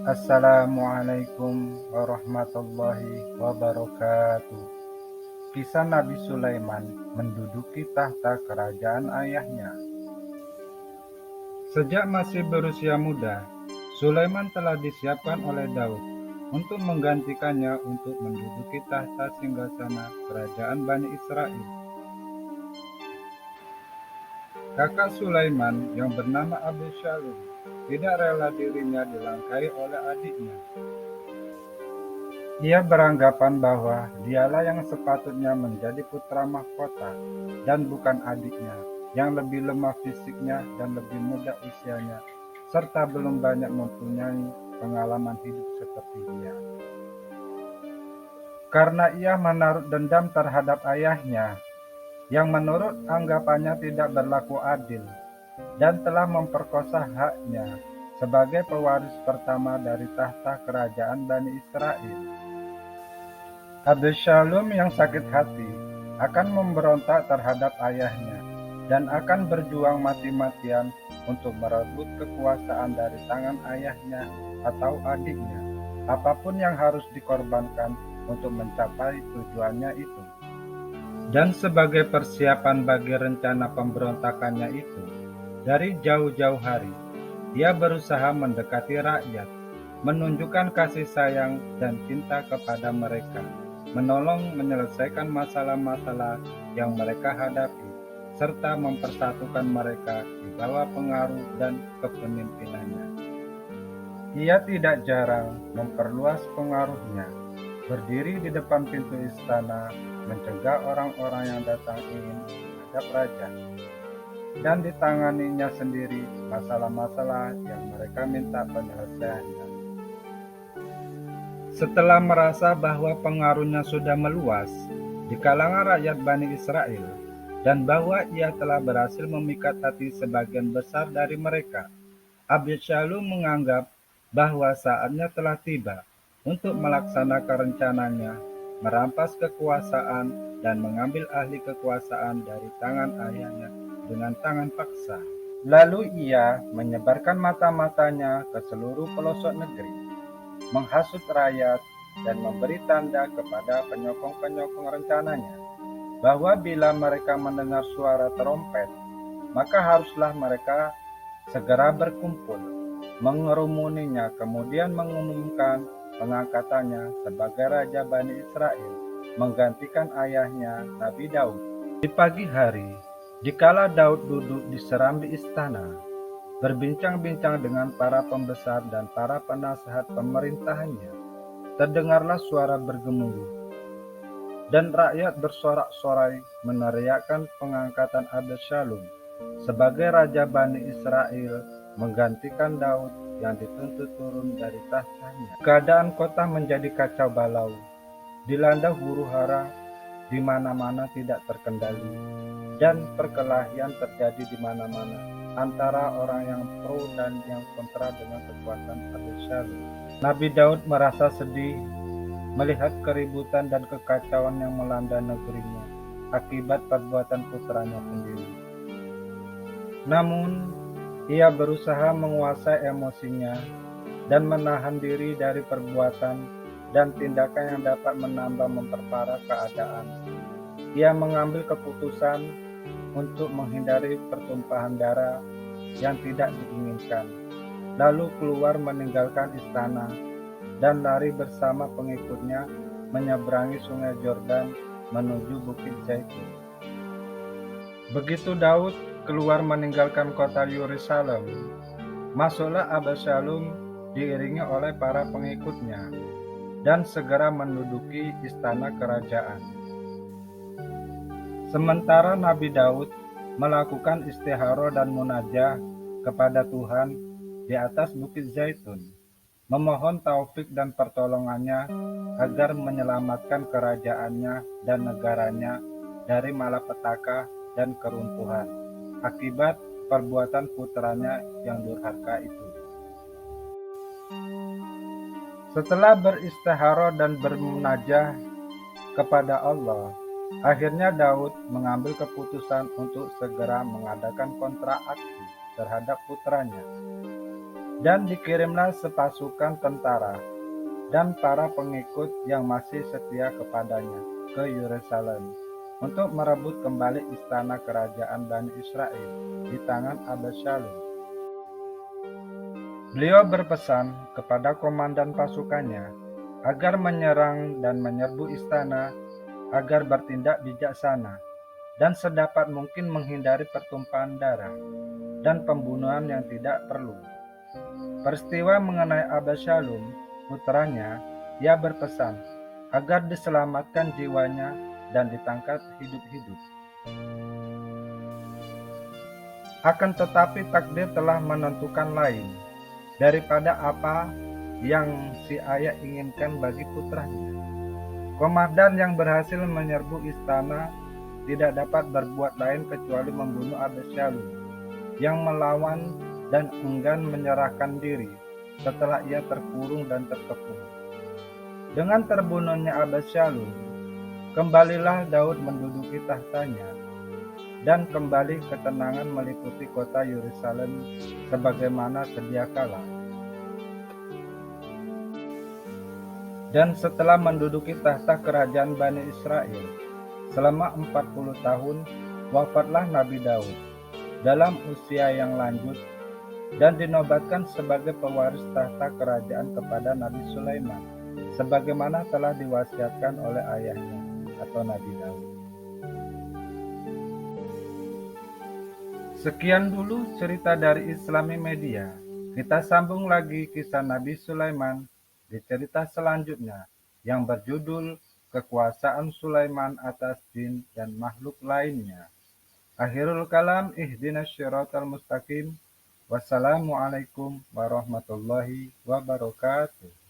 Assalamualaikum warahmatullahi wabarakatuh. Kisah Nabi Sulaiman menduduki tahta kerajaan ayahnya. Sejak masih berusia muda, Sulaiman telah disiapkan oleh Daud untuk menggantikannya untuk menduduki tahta singgasana kerajaan Bani Israel. Kakak Sulaiman yang bernama Abishalom tidak rela dirinya dilangkai oleh adiknya. Ia beranggapan bahwa dialah yang sepatutnya menjadi putra mahkota dan bukan adiknya yang lebih lemah fisiknya dan lebih muda usianya, serta belum banyak mempunyai pengalaman hidup seperti dia. Karena ia menaruh dendam terhadap ayahnya, yang menurut anggapannya tidak berlaku adil, dan telah memperkosa haknya sebagai pewaris pertama dari tahta kerajaan Bani Israel. Abishalom yang sakit hati akan memberontak terhadap ayahnya dan akan berjuang mati-matian untuk merebut kekuasaan dari tangan ayahnya atau adiknya, apapun yang harus dikorbankan untuk mencapai tujuannya itu. Dan sebagai persiapan bagi rencana pemberontakannya itu, dari jauh-jauh hari, ia berusaha mendekati rakyat, menunjukkan kasih sayang dan cinta kepada mereka, menolong menyelesaikan masalah-masalah yang mereka hadapi, serta mempersatukan mereka di bawah pengaruh dan kepemimpinannya. Ia tidak jarang memperluas pengaruhnya, berdiri di depan pintu istana, mencegah orang-orang yang datang ingin menghadap raja, dan ditanganinya sendiri masalah-masalah yang mereka minta penyelesaiannya. Setelah merasa bahwa pengaruhnya sudah meluas di kalangan rakyat Bani Israel, dan bahwa ia telah berhasil memikat hati sebagian besar dari mereka, Abishalom menganggap bahwa saatnya telah tiba untuk melaksanakan rencananya, merampas kekuasaan dan mengambil alih kekuasaan dari tangan ayahnya dengan tangan paksa. Lalu ia menyebarkan mata-matanya ke seluruh pelosok negeri, menghasut rakyat dan memberi tanda kepada penyokong-penyokong rencananya bahwa bila mereka mendengar suara terompet, maka haruslah mereka segera berkumpul, mengerumuninya, kemudian mengumumkan pengangkatannya sebagai Raja Bani Israel, menggantikan ayahnya Nabi Daud. Di pagi hari, dikala Daud duduk di serambi istana, berbincang-bincang dengan para pembesar dan para penasehat pemerintahannya, terdengarlah suara bergemuruh, dan rakyat bersorak-sorai meneriakkan pengangkatan Abishalom sebagai Raja Bani Israel, menggantikan Daud yang dituntut turun dari tahtanya. Keadaan kota menjadi kacau balau, dilanda huru-hara di mana-mana tidak terkendali, dan perkelahian terjadi di mana-mana antara orang yang pro dan yang kontra dengan kekuatan Abishalom. Nabi Daud merasa sedih melihat keributan dan kekacauan yang melanda negerinya akibat perbuatan putranya sendiri. Namun, ia berusaha menguasai emosinya dan menahan diri dari perbuatan dan tindakan yang dapat menambah memperparah keadaan. Ia mengambil keputusan untuk menghindari pertumpahan darah yang tidak diinginkan, lalu keluar meninggalkan istana dan lari bersama pengikutnya menyeberangi sungai Yordan menuju Bukit Zaitun. Begitu Daud keluar meninggalkan kota Yerusalem, masuklah Abishalom diiringi oleh para pengikutnya dan segera menduduki istana kerajaan. Sementara Nabi Daud melakukan istikharah dan munajah kepada Tuhan di atas Bukit Zaitun, memohon taufik dan pertolongannya agar menyelamatkan kerajaannya dan negaranya dari malapetaka dan keruntuhan akibat perbuatan putranya yang durhaka itu. Setelah beristikharah dan bermunajah kepada Allah, akhirnya Daud mengambil keputusan untuk segera mengadakan kontrak akdi terhadap putranya. Dan dikirimlah sepasukan tentara dan para pengikut yang masih setia kepadanya ke Yerusalem untuk merebut kembali istana kerajaan Bani Israel di tangan Absalom. Beliau berpesan kepada komandan pasukannya agar menyerang dan menyerbu istana, agar bertindak bijaksana dan sedapat mungkin menghindari pertumpahan darah dan pembunuhan yang tidak perlu. Peristiwa mengenai Absalom, putranya, ia berpesan agar diselamatkan jiwanya dan ditangkap hidup-hidup. Akan tetapi takdir telah menentukan lain daripada apa yang si ayah inginkan bagi putranya. Komandan yang berhasil menyerbu istana tidak dapat berbuat lain kecuali membunuh Absalom yang melawan dan enggan menyerahkan diri setelah ia terkurung dan terkepung. Dengan terbunuhnya Absalom, kembalilah Daud menduduki tahtanya, dan kembali ketenangan meliputi kota Yerusalem sebagaimana sedia kala. Dan setelah menduduki tahta kerajaan Bani Israel selama 40 tahun, wafatlah Nabi Daud dalam usia yang lanjut dan dinobatkan sebagai pewaris tahta kerajaan kepada Nabi Sulaiman, sebagaimana telah diwasiatkan oleh ayahnya atau Nabi Daud. Sekian dulu cerita dari Islami Media. Kita sambung lagi kisah Nabi Sulaiman di cerita selanjutnya yang berjudul Kekuasaan Sulaiman atas jin dan makhluk lainnya. Akhirul kalam, ihdinas syiratal mustaqim. Wassalamualaikum warahmatullahi wabarakatuh.